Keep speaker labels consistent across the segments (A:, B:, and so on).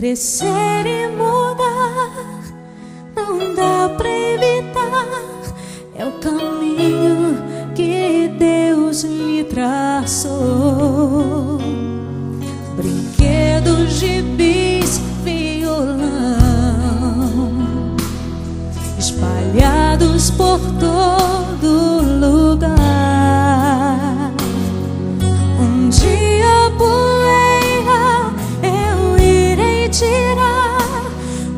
A: crescer e mudar, não dá pra evitar. É o caminho que Deus lhe traçou. Brinquedos, gibis, violão, espalhados por todo lugar. Um dia a poeira eu irei tirar,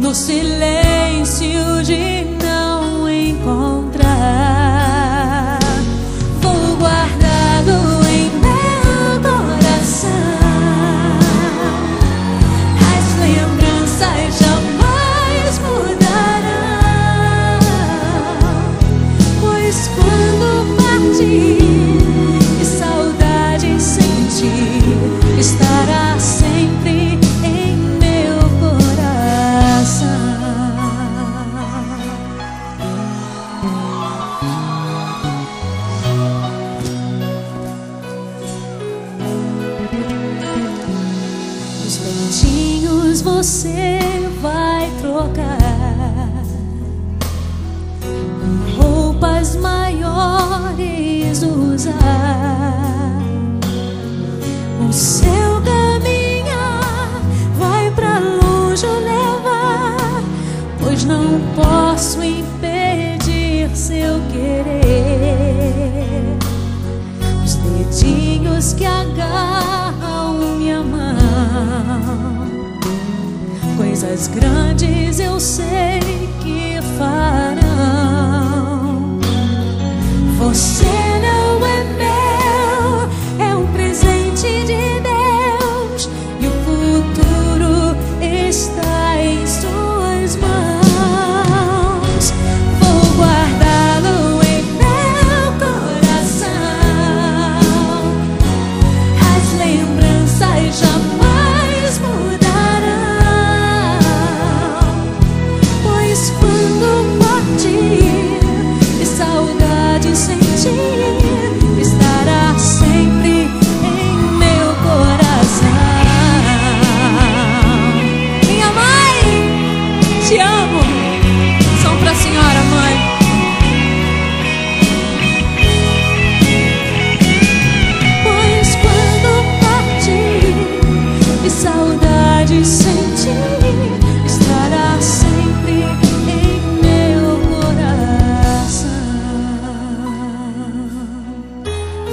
A: no silêncio de não encontrar. Vou guardado em meu coração, as lembranças jamais mudarão, pois quando partir e saudade sentir, estará sempre em meu coração. Os dentinhos você vai trocar, roupas maiores usar. O seu caminhar vai pra longe levar, pois não posso impedir seu querer. Os dedinhos que agarram minha mão, coisas grandes eu sei que farão. Você não é meu, é um presente de Deus, e o futuro está em suas mãos. Vou guardá-lo em meu coração, as lembranças jamais mudarão, pois quando partir e saudade sentir, estará sempre em meu coração. Minha mãe, te amo. Som pra senhora, mãe. Pois quando partir e saudade sentir, estará sempre em meu coração.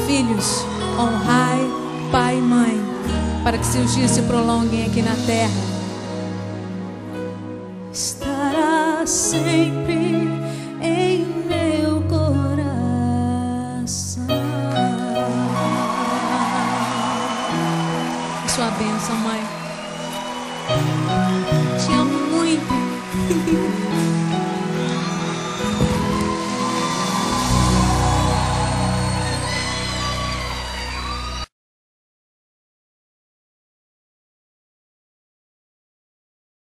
A: Filhos, honrai pai e mãe, para que seus dias se prolonguem aqui na terra. Estará sempre em meu coração. Sua bênção, mãe.